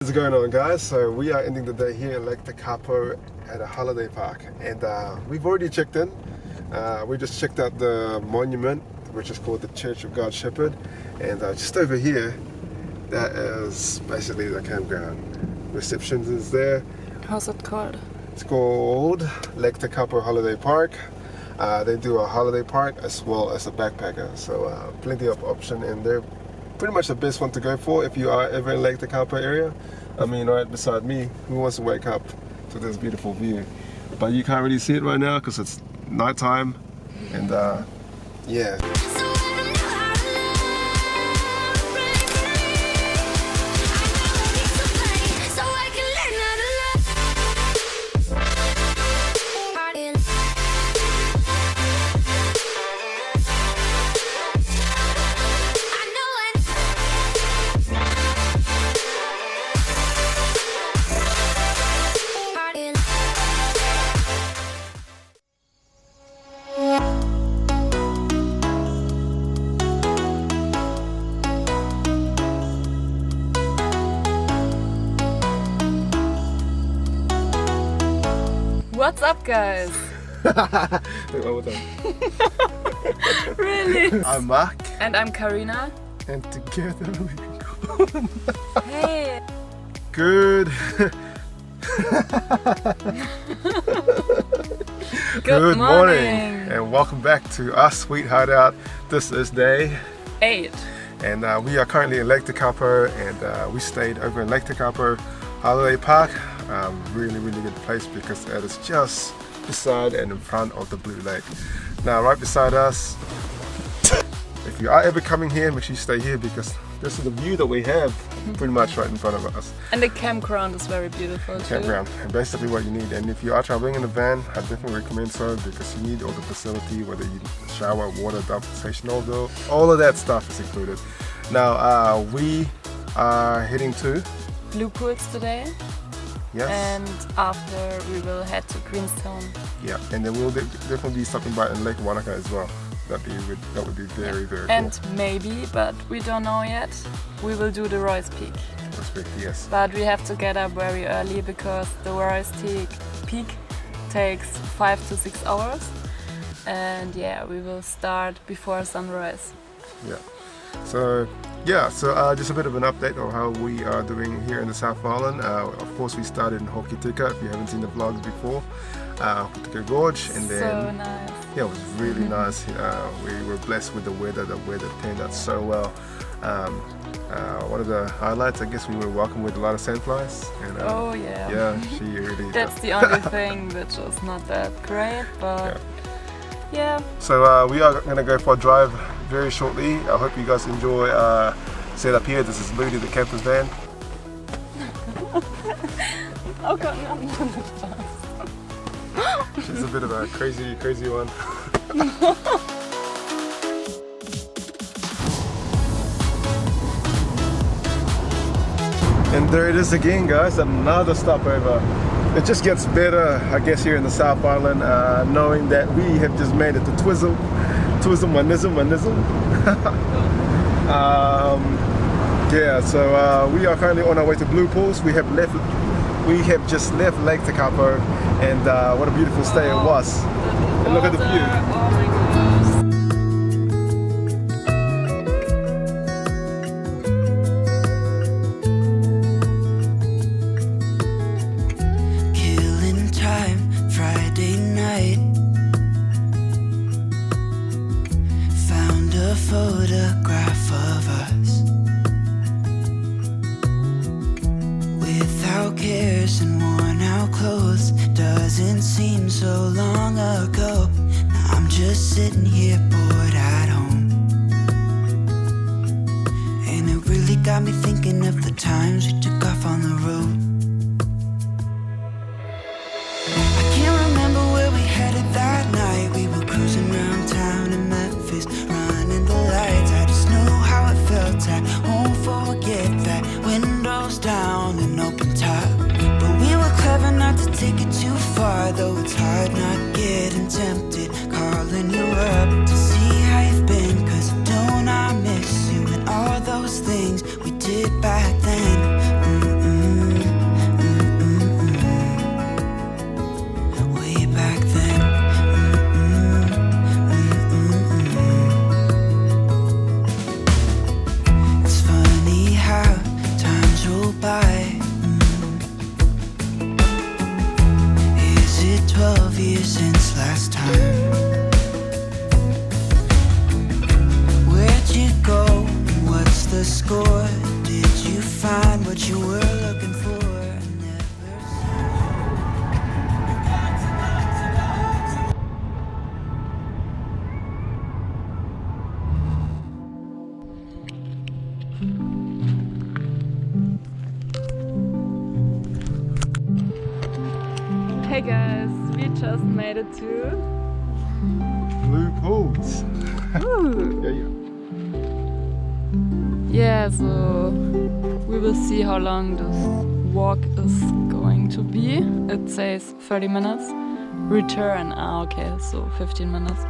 What's going on, guys? So we are ending the day here in Lake Tekapo at a holiday park, and we've already checked in. We just checked out the monument, which is called the Church of God Shepherd, and just over here, that is basically the campground. Reception is there. How's it called? It's called Lake Tekapo Holiday Park. They do a holiday park as well as a backpacker, so plenty of option, and they're pretty much the best one to go for if you are ever in Lake Tekapo area. I mean, right beside me, who wants to wake up to this beautiful view? But you can't really see it right now because it's nighttime, and yeah. What's up, guys? Really? I'm Mark. And I'm Karina. And together we go. Hey! Good. Good morning. And welcome back to our sweet hideout. This is day 8. and we are currently in Lake Tekapo, and we stayed over in Lake Tekapo Holiday Park. Really good place because it is just beside and in front of the Blue Lake. Now right beside us, if you are ever coming here, make sure you stay here because this is the view that we have pretty much right in front of us. And the campground is very beautiful too. Campground, and basically what you need. And if you are traveling in a van, I definitely recommend so because you need all the facility, whether you shower, water, dump station, all of that stuff is included. Now we are heading to Blue Pools today. Yes. And after we will head to Queenstown. Yeah, and then we'll definitely be stopping by in Lake Wanaka as well. That would be very cool. And maybe, but we don't know yet, we will do the Royce Peak. Yes. But we have to get up very early because the Royce Peak takes 5 to 6 hours. And yeah, we will start before sunrise. Yeah. So just a bit of an update of how we are doing here in the South Island. Of course, we started in Hokitika. If you haven't seen the vlogs before, Hokitika Gorge, and then so nice. Yeah, it was really nice. We were blessed with the weather. The weather turned out so well. One of the highlights, I guess, we were welcomed with a lot of sandflies. And, oh yeah. Yeah, she really. That's the only thing which was not that great, but yeah. So we are gonna go for a drive very shortly. I hope you guys enjoy setup here. This is Ludi, the camper's van. Oh God, no. She's a bit of a crazy one. And there it is again, guys, another stopover. It just gets better, I guess, here in the South Island, knowing that we have just made it to Twizzle, Manism. Yeah, so we are currently on our way to Blue Pools. We have just left Lake Tekapo, and what a beautiful stay it was. And look at the view. Oh my goodness. Killing time, Friday night. Found a photograph of us without cares and worn out clothes. Doesn't seem so long ago. Now I'm just sitting here bored at home, and it really got me thinking of the times we took off on the road. I can't remember where we headed that night. We were cruising around town in Memphis, running the lights. I just know how it felt. I won't forget that. Windows down and open top. But we were clever not to take it too far, though it's hard not getting tempted. Calling you up to see how you've been, 'cause don't I miss you and all those things we did back then. by. Is it 12 years since last time? Where'd you go? And what's the score? Did you find what you were looking for? Hey guys, we just made it to Blue pools. Yeah, so we will see how long this walk is going to be. It says 30 minutes. Return, okay, so 15 minutes.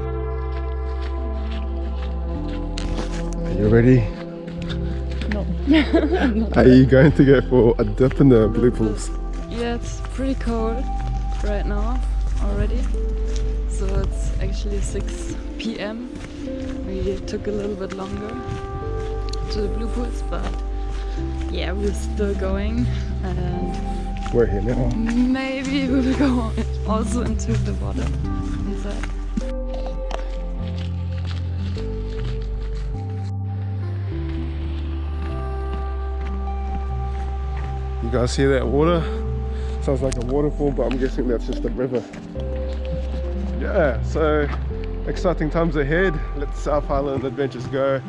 Are you ready? No. Are you going to go for a dip in the blue pools? Yeah, it's pretty cold right now already. So it's actually 6 p.m. We took a little bit longer to the blue pools, but yeah, we're still going, and We're here now. maybe we will go also into the water inside. You guys hear that water? Sounds like a waterfall, but I'm guessing that's just a river. Yeah, so exciting times ahead. Let the South Highland Adventures go.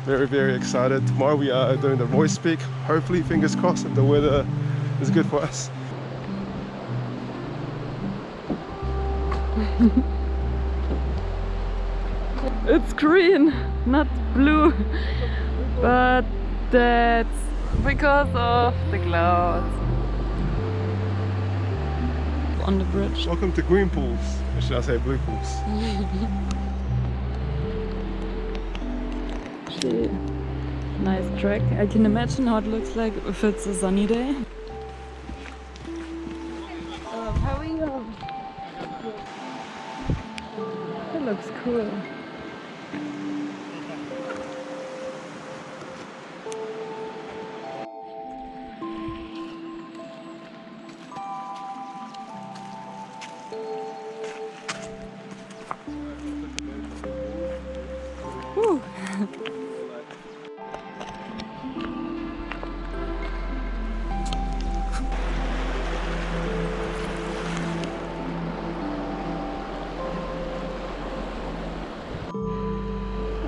Very excited. Tomorrow we are doing the Royce Peak. Hopefully, fingers crossed, if the weather is good for us. It's green, not blue, but that's because of the clouds on the bridge. Welcome to green pools, or should I say blue pools? Actually, nice track. I can imagine how it looks like if it's a sunny day. How are you? It looks cool. Woo.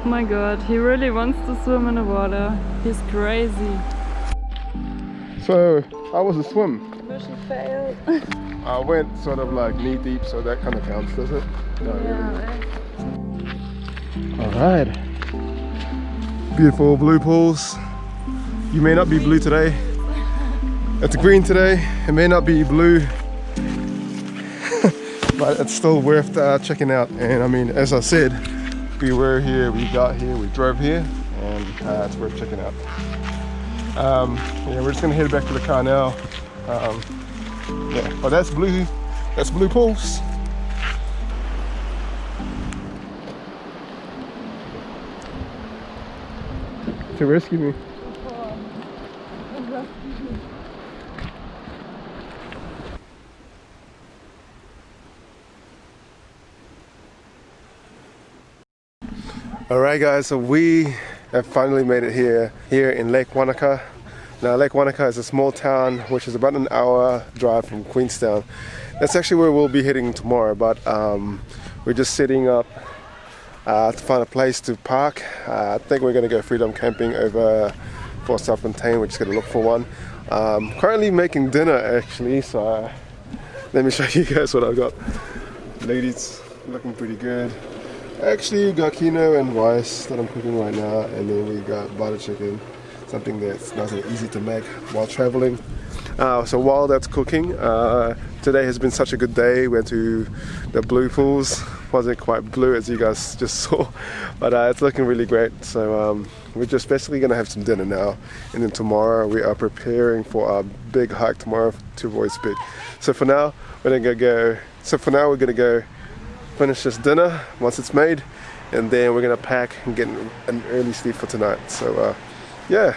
Oh my god, he really wants to swim in the water. He's crazy. So, how was the swim? Mission failed. I went sort of like knee deep, so that kind of counts, does it? No, really. Alright. Beautiful blue pools. You may not be blue today. It's green today. It may not be blue. But it's still worth checking out. And I mean, as I said, we were here, we got here, we drove here, and it's worth checking out. Yeah, we're just gonna head back to the car now. Yeah, but that's blue pools. To rescue me. Alright guys, so we have finally made it here in Lake Wanaka. Now Lake Wanaka is a small town which is about an hour drive from Queenstown. That's actually where we'll be heading tomorrow, but we're just setting up to find a place to park. I think we're going to go freedom camping over for self-contained. We're just going to look for one. Currently making dinner actually, so let me show you guys what I've got. Ladies, looking pretty good. Actually, we got quinoa and rice that I'm cooking right now, and then we got butter chicken, something that's nice and easy to make while traveling. So while that's cooking, today has been such a good day. We went to the blue pools. Wasn't quite blue as you guys just saw, but it's looking really great. So we're just basically gonna have some dinner now, and then tomorrow we are preparing for our big hike tomorrow to Royce Peak. So for now, we're gonna go finish this dinner once it's made, and then we're gonna pack and get an early sleep for tonight. So yeah,